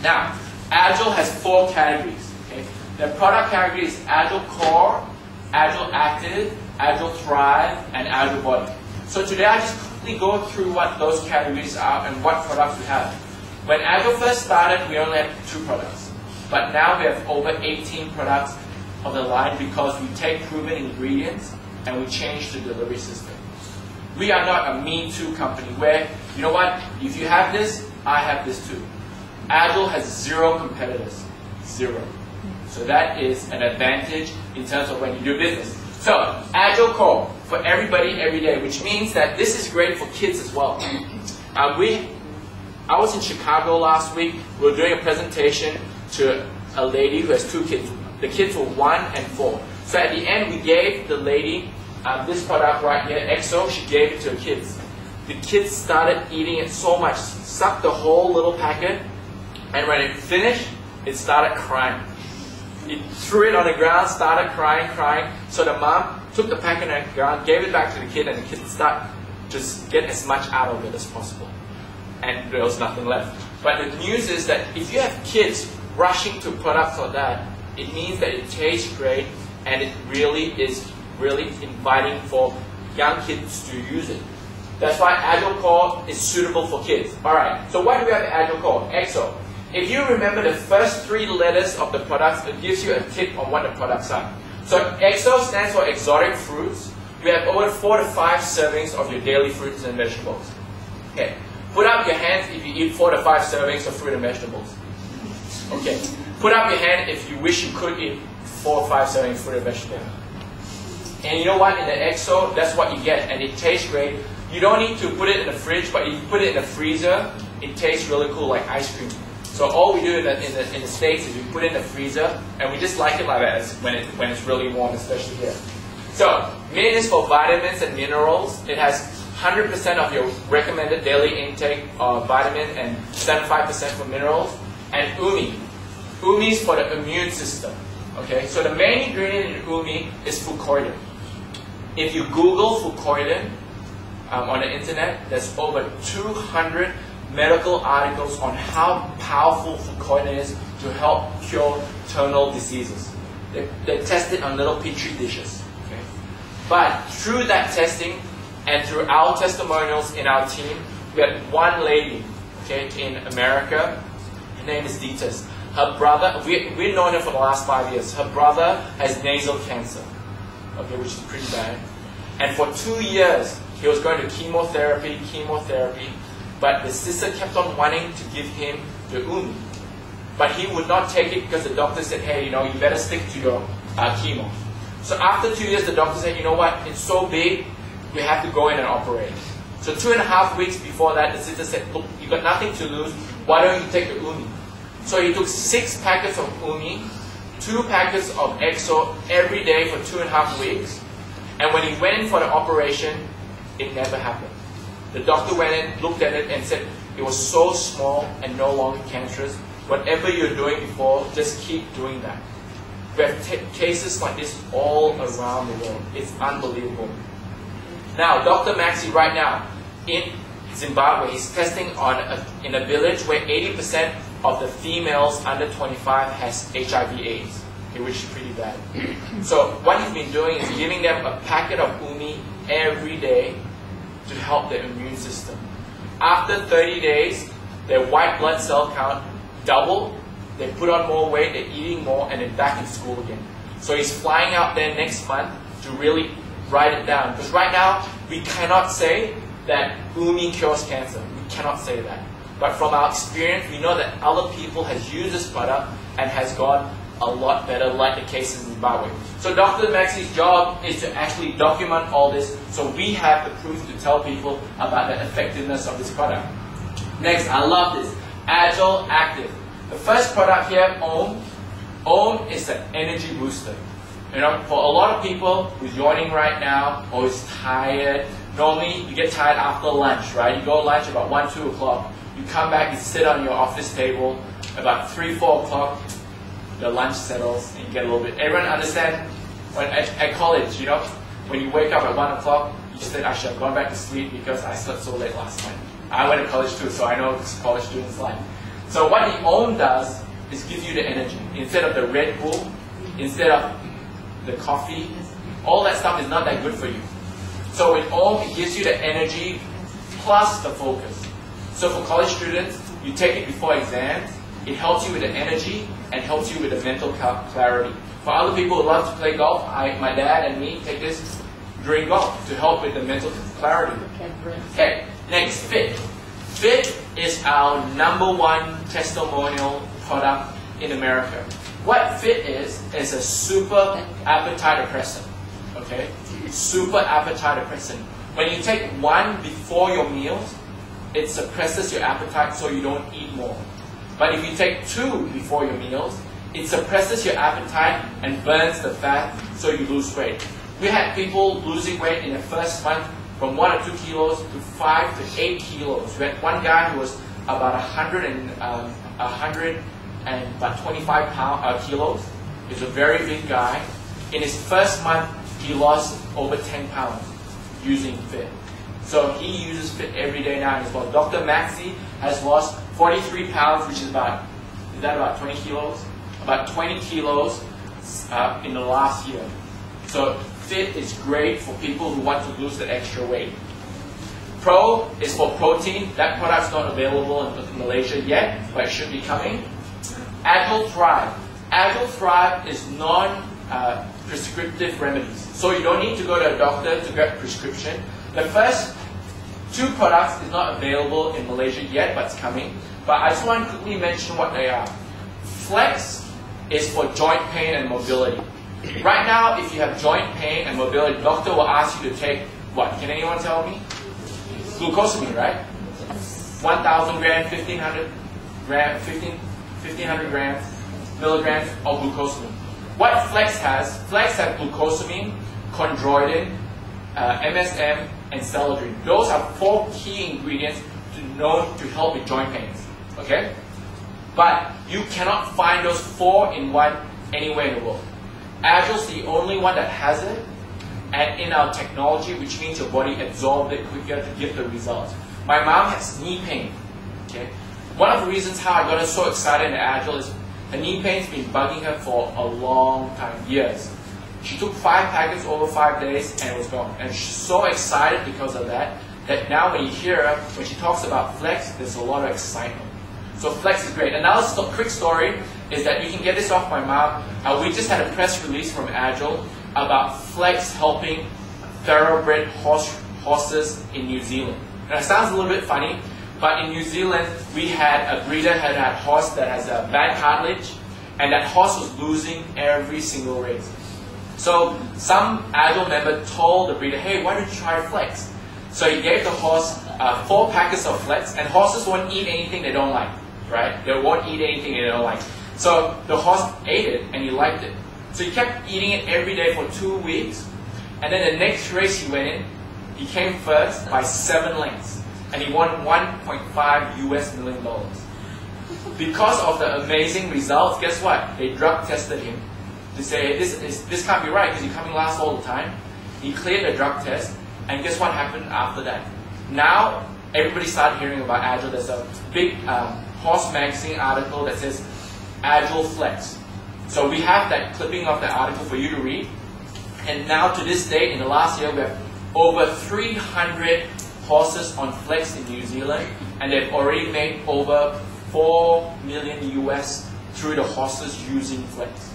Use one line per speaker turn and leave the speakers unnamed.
Now, Agile has 4 categories. Okay? The product category is Agile Core, Agile Active, Agile Thrive, and Agile Body. So today I just quickly go through what those categories are and what products we have. When Agile first started, we only had 2 products. But now we have over 18 products on the line because we take proven ingredients and we change the delivery system. We are not a me too company where, you know what, if you have this, I have this too. Agile has 0 competitors. 0. So that is an advantage in terms of when you do business. So, Agile Core for everybody, every day, which means that this is great for kids as well. I was in Chicago last week. We were doing a presentation to a lady who has 2 kids. The kids were 1 and 4. So at the end, we gave the lady this product right here, EXO. She gave it to her kids. The kids started eating it so much, sucked the whole little packet, and when it finished, it started crying. It threw it on the ground, started crying. So the mom took the packet on the ground, gave it back to the kid, and the kid started just get as much out of it as possible. And there was nothing left. But the news is that if you have kids rushing to products like that, it means that it tastes great and it really is inviting for young kids to use it. That's why Agile Core is suitable for kids. Alright, so why do we have Agile Core? EXO. If you remember the first 3 letters of the products, it gives you a tip on what the products are. So EXO stands for exotic fruits. We have over 4 to 5 servings of your daily fruits and vegetables. Okay. Put up your hands if you eat 4 to 5 servings of fruit and vegetables. Okay. Put up your hand if you wish you could eat 4 or 5 servings of fruit and vegetables. And you know what? In the EXO, that's what you get, and it tastes great. You don't need to put it in the fridge, but if you put it in the freezer, it tastes really cool, like ice cream. So all we do in the States is we put it in the freezer, and we just like it like that when it's really warm, especially here. So, Min is for vitamins and minerals. It has 100% of your recommended daily intake of vitamin and 75% for minerals. And Umi. Umi is for the immune system. Okay, so the main ingredient in Umi is fucoidan. If you Google fucoidan on the internet, there's over 200 medical articles on how powerful fucoidan is to help cure terminal diseases. They test it on little petri dishes. Okay? But through that testing and through our testimonials in our team, we had one lady, okay, in America. Her name is Ditas. Her brother, we've known her for the last 5 years. Her brother has nasal cancer, okay, which is pretty bad. And for 2 years, he was going to chemotherapy, but the sister kept on wanting to give him the Umi. But he would not take it because the doctor said, hey, you know, you better stick to your chemo. So after 2 years, the doctor said, you know what, it's so big, we have to go in and operate. So 2.5 weeks before that, the sister said, look, you got nothing to lose, why don't you take the Umi? So he took 6 packets of Umi, 2 packets of EXO every day for 2.5 weeks. And when he went in for the operation, it never happened. The doctor went in, looked at it, and said it was so small and no longer cancerous. Whatever you're doing before, just keep doing that. We have cases like this all around the world. It's unbelievable. Now, Dr. Maxi right now in Zimbabwe, he's testing in a village where 80% of the females under 25 has HIV/AIDS, okay, which is pretty bad. So what he's been doing is giving them a packet of Umi every day to help their immune system. After 30 days, their white blood cell count doubled, they put on more weight, they're eating more, and they're back in school again. So he's flying out there next month to really write it down. Because right now, we cannot say that Umi cures cancer. We cannot say that. But from our experience, we know that other people has used this product and has gone a lot better, like the cases in Zimbabwe. So Dr. Maxi's job is to actually document all this so we have the proof to tell people about the effectiveness of this product. Next, I love this. Agile Active. The first product here, Om. Om is an energy booster. You know, for a lot of people who's yawning right now or is tired, normally you get tired after lunch, right? You go lunch about 1, 2 o'clock. You come back, you sit on your office table, about 3, 4 o'clock, the lunch settles, and you get a little bit. Everyone understand? When at college, you know, when you wake up at 1 o'clock, you said, I should have gone back to sleep because I slept so late last night. I went to college too, so I know what college students like. So what the OM does is give you the energy. Instead of the Red Bull, instead of the coffee, all that stuff is not that good for you. So with OM, it gives you the energy plus the focus. So for college students, you take it before exams, it helps you with the energy and helps you with the mental clarity. For other people who love to play golf, my dad and me take this during golf to help with the mental clarity. Okay, next, Fit. Fit is our #1 testimonial product in America. What Fit is a super appetite depressant. Okay, super appetite depressant. When you take one before your meals, it suppresses your appetite so you don't eat more. But if you take two before your meals, it suppresses your appetite and burns the fat so you lose weight. We had people losing weight in the first month from 1 or 2 kilos to 5 to 8 kilos. We had one guy who was about 125 kilos. He's a very big guy. In his first month, he lost over 10 pounds using Fit. So he uses Fit every day now as well. Dr. Maxey has lost 43 pounds, which is about 20 kilos? About 20 kilos in the last year. So Fit is great for people who want to lose the extra weight. Pro is for protein. That product's not available in Malaysia yet, but it should be coming. Agile Thrive. Agile Thrive is non-prescriptive remedies. So you don't need to go to a doctor to get a prescription. The first 2 products is not available in Malaysia yet, but it's coming. But I just want to quickly mention what they are. Flex is for joint pain and mobility. Right now, if you have joint pain and mobility, doctor will ask you to take what? Can anyone tell me? Glucosamine, right? 1,000 grams, 1,500 grams, 1,500 grams, milligrams of glucosamine. What Flex has glucosamine, chondroitin, MSM, and celadrine. Those are 4 key ingredients known to help with joint pains. Okay? But you cannot find those 4 in one anywhere in the world. Agile's the only one that has it, and in our technology, which means your body absorbs it quicker to give the results. My mom has knee pain. Okay? One of the reasons how I got so excited in Agile is her knee pain's been bugging her for a long time, years. She took 5 packets over 5 days and it was gone. And she's so excited because of that, that now when you hear her, when she talks about Flex, there's a lot of excitement. So Flex is great. Another quick story is that you can get this off my mom. We just had a press release from Agile about Flex helping thoroughbred horses in New Zealand. Now it sounds a little bit funny, but in New Zealand we had a breeder had a horse that has a bad cartilage, and that horse was losing every single race. So some Agile member told the breeder, hey, why don't you try Flex? So he gave the horse 4 packets of Flex, and horses won't eat anything they don't like, right? They won't eat anything they don't like. So the horse ate it and he liked it. So he kept eating it every day for 2 weeks, and then the next race he went in, he came first by 7 lengths, and he won $1.5 million. Because of the amazing results, guess what? They drug tested him to say, this can't be right because you're coming last all the time. He cleared the drug test, and guess what happened after that? Now, everybody started hearing about Agile. There's a big Horse Magazine article that says Agile Flex. So we have that clipping of that article for you to read. And now to this date, in the last year, we have over 300 horses on Flex in New Zealand, and they've already made over $4 million US through the horses using Flex.